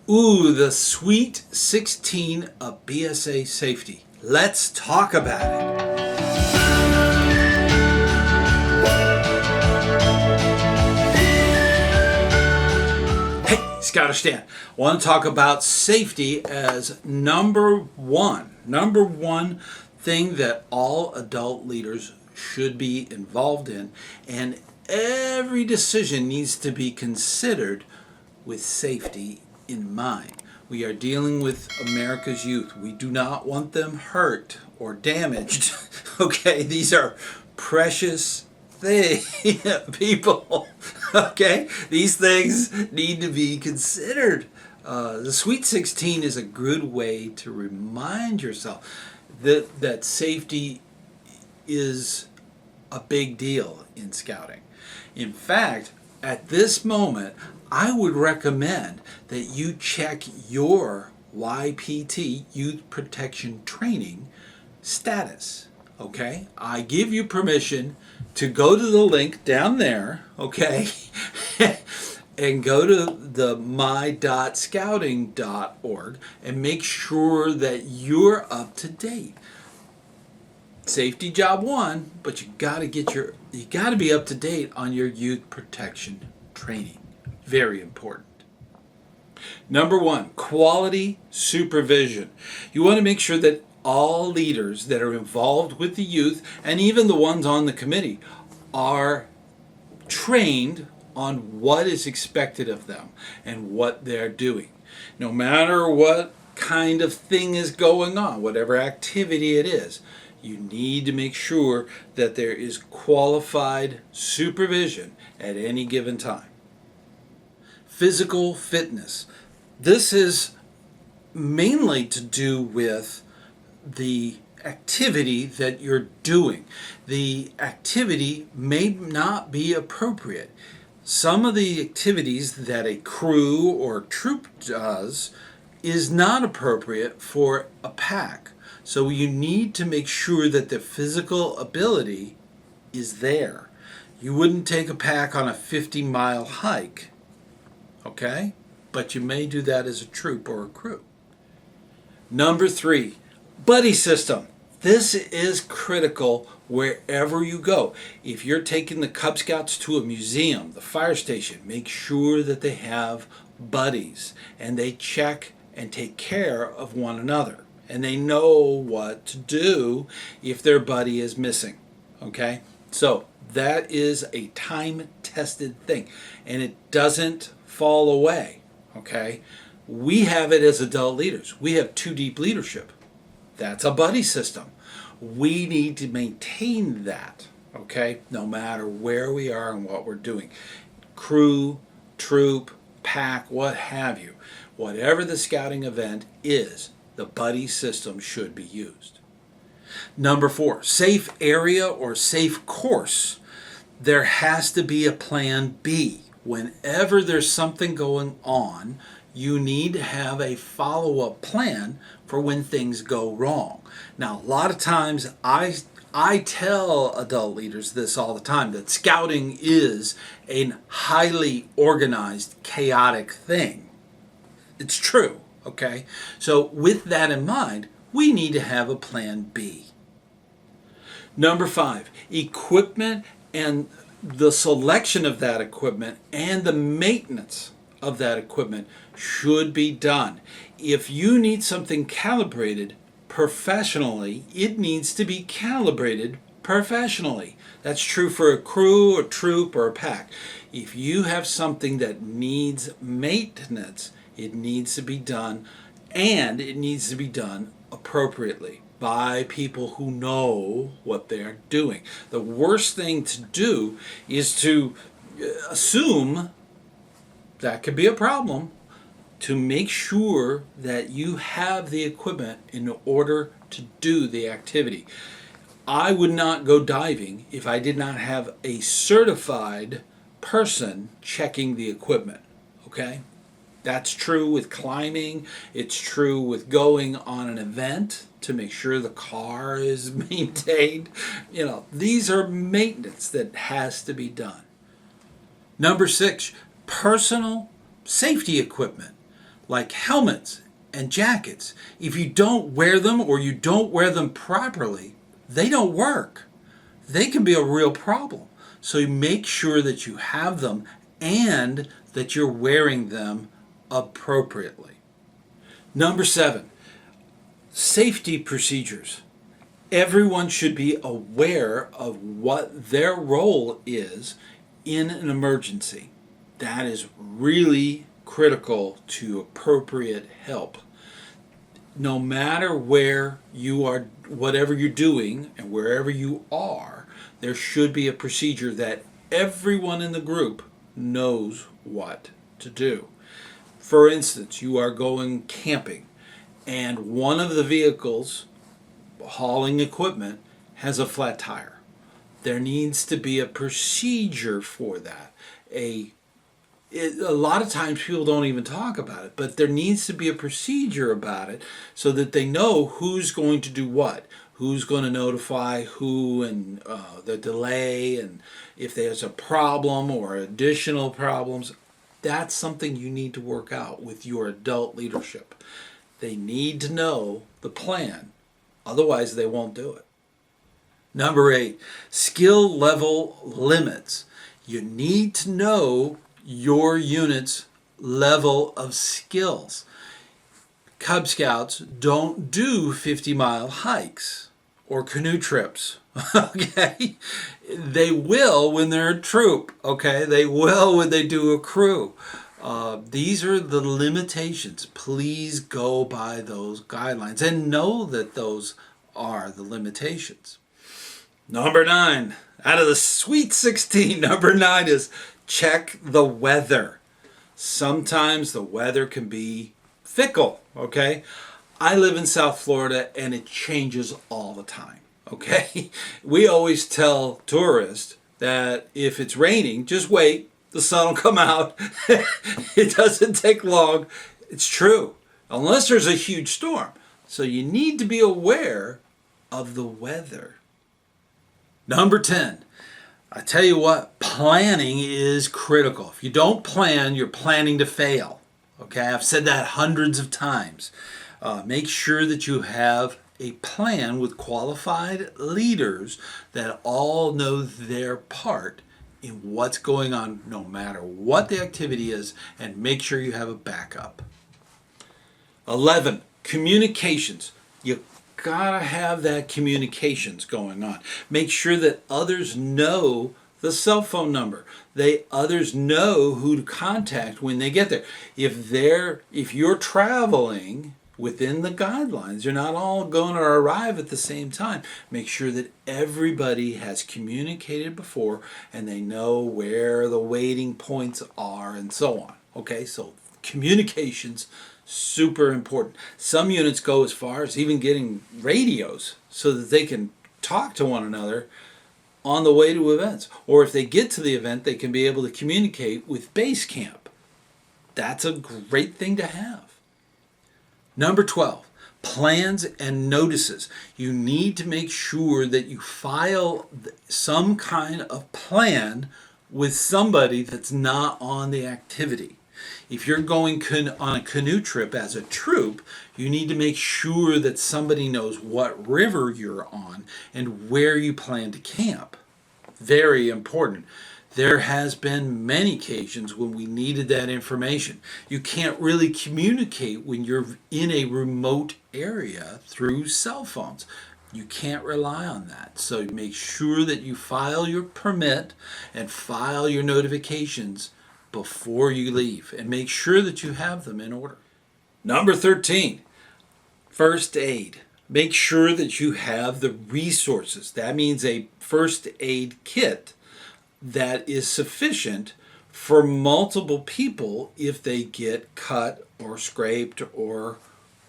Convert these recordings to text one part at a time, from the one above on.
Ooh, the Sweet 16 of BSA Safety. Let's talk about it. Hey, ScouterStan. I want to talk about safety as number one thing that all adult leaders should be involved in, and every decision needs to be considered with safety in mind. We are dealing with America's youth. We do not want them hurt or damaged. Okay, these are precious people. Okay, these things need to be considered. The Sweet 16 is a good way to remind yourself that safety is a big deal in scouting. In fact, at this moment, I would recommend that you check your YPT, Youth Protection Training, status. Okay? I give you permission to go to the link down there, okay? And go to the my.scouting.org and make sure that you're up to date. Safety job one, but you got to be up to date on your youth protection training. Very important. Number one, quality supervision. You want to make sure that all leaders that are involved with the youth, and even the ones on the committee, are trained on what is expected of them and what they're doing. No matter what kind of thing is going on, whatever activity it is, you need to make sure that there is qualified supervision at any given time. Physical fitness. This is mainly to do with the activity that you're doing. The activity may not be appropriate. Some of the activities that a crew or troop does is not appropriate for a pack. So you need to make sure that the physical ability is there. You wouldn't take a pack on a 50-mile hike, okay? But you may do that as a troop or a crew. Number three, buddy system. This is critical wherever you go. If you're taking the Cub Scouts to a museum, the fire station, make sure that they have buddies and they check and take care of one another. And they know what to do if their buddy is missing. Okay? So that is a time-tested thing. And it doesn't fall away. Okay? We have it as adult leaders. We have 2 deep leadership. That's a buddy system. We need to maintain that. Okay? No matter where we are and what we're doing. Crew, troop, pack, what have you. Whatever the scouting event is, the buddy system should be used. Number 4, safe area or safe course. There has to be a plan B. Whenever there's something going on, you need to have a follow-up plan for when things go wrong. Now, a lot of times I tell adult leaders this all the time, that scouting is a highly organized, chaotic thing. It's true. Okay, so with that in mind, we need to have a plan B. Number 5, equipment and the selection of that equipment and the maintenance of that equipment should be done. If you need something calibrated professionally, it needs to be calibrated professionally. That's true for a crew, a troop, or a pack. If you have something that needs maintenance, it needs to be done, and it needs to be done appropriately by people who know what they're doing. The worst thing to do is to assume that could be a problem, to make sure that you have the equipment in order to do the activity. I would not go diving if I did not have a certified person checking the equipment, okay? That's true with climbing. It's true with going on an event to make sure the car is maintained. These are maintenance that has to be done. Number 6, personal safety equipment. like helmets and jackets. If you don't wear them or you don't wear them properly, they don't work. They can be a real problem. So you make sure that you have them and that you're wearing them appropriately. Number 7, safety procedures. Everyone should be aware of what their role is in an emergency. That is really critical to appropriate help. No matter where you are, whatever you're doing, and wherever you are, there should be a procedure that everyone in the group knows what to do. For instance, you are going camping, and one of the vehicles hauling equipment has a flat tire. There needs to be a procedure for that. A lot of times people don't even talk about it, but there needs to be a procedure about it so that they know who's going to do what, who's going to notify who, and the delay, and if there's a problem or additional problems. That's something you need to work out with your adult leadership. They need to know the plan, otherwise they won't do it. Number 8, skill level limits. You need to know your unit's level of skills. Cub Scouts don't do 50-mile hikes or canoe trips, okay? They will when they're a troop, okay? They will when they do a crew. These are the limitations. Please go by those guidelines and know that those are the limitations. Number 9, out of the sweet 16, number 9 is check the weather. Sometimes the weather can be fickle, okay? I live in South Florida and it changes all the time, okay? We always tell tourists that if it's raining, just wait, the sun will come out. It doesn't take long. It's true, unless there's a huge storm. So you need to be aware of the weather. Number 10, I tell you what, planning is critical. If you don't plan, you're planning to fail. Okay, I've said that hundreds of times. Make sure that you have a plan with qualified leaders that all know their part in what's going on, no matter what the activity is, and make sure you have a backup. 11, communications. You gotta have that communications going on. Make sure that others know the cell phone number. Others know who to contact when they get there. If you're traveling within the guidelines, you're not all going to arrive at the same time. Make sure that everybody has communicated before and they know where the waiting points are and so on. Okay, so communications, super important. Some units go as far as even getting radios so that they can talk to one another on the way to events. Or if they get to the event, they can be able to communicate with base camp. That's a great thing to have. Number 12, plans and notices. You need to make sure that you file some kind of plan with somebody that's not on the activity. If you're going on a canoe trip as a troop, you need to make sure that somebody knows what river you're on and where you plan to camp. Very important. There has been many occasions when we needed that information. You can't really communicate when you're in a remote area through cell phones. You can't rely on that. So make sure that you file your permit and file your notifications before you leave, and make sure that you have them in order. Number 13, first aid. Make sure that you have the resources. That means a first aid kit that is sufficient for multiple people if they get cut or scraped or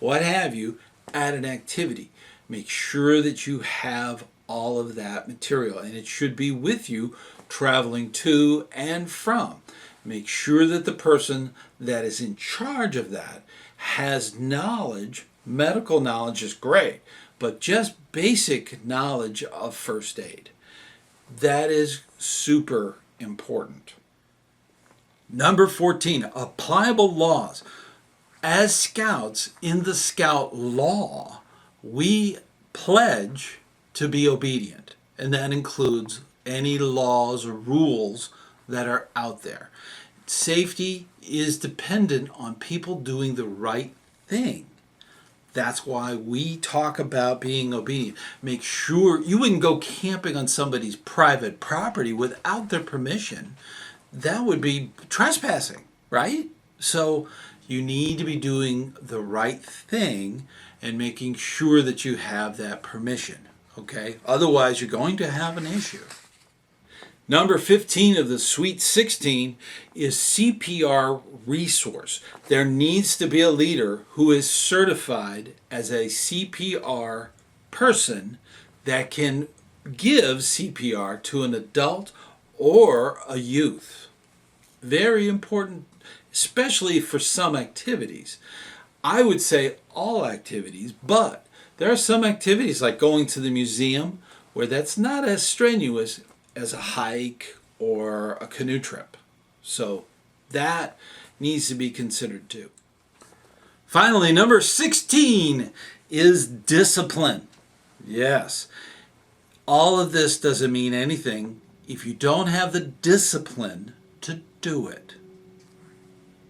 what have you at an activity. Make sure that you have all of that material, and it should be with you traveling to and from. Make sure that the person that is in charge of that has knowledge. Medical knowledge is great, but just basic knowledge of first aid. That is super important. Number 14, applicable laws. As scouts, in the scout law, we pledge to be obedient, and that includes any laws or rules that are out there. Safety is dependent on people doing the right thing. That's why we talk about being obedient. Make sure you wouldn't go camping on somebody's private property without their permission. That would be trespassing, right? So you need to be doing the right thing and making sure that you have that permission, okay? Otherwise, you're going to have an issue. Number 15 of the Sweet 16 is CPR resource. There needs to be a leader who is certified as a CPR person that can give CPR to an adult or a youth. Very important, especially for some activities. I would say all activities, but there are some activities like going to the museum where that's not as strenuous as a hike or a canoe trip. So that needs to be considered too. Finally, number 16 is discipline. Yes, all of this doesn't mean anything if you don't have the discipline to do it.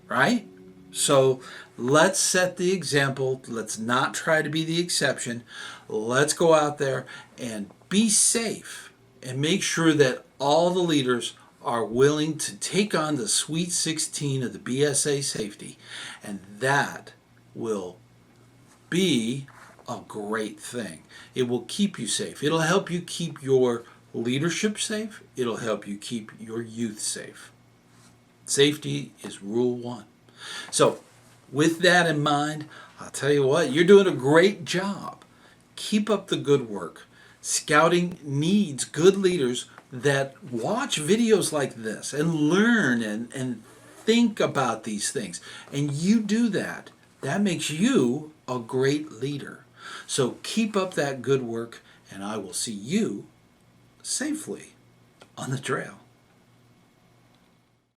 Right? So let's set the example. Let's not try to be the exception. Let's go out there and be safe and make sure that all the leaders are willing to take on the Sweet 16 of the BSA safety. And that will be a great thing. It will keep you safe. It'll help you keep your leadership safe. It'll help you keep your youth safe. Safety is rule one. So with that in mind, I'll tell you what, you're doing a great job. Keep up the good work. Scouting needs good leaders that watch videos like this and learn and think about these things. And you do that. That makes you a great leader. So keep up that good work, and I will see you safely on the trail.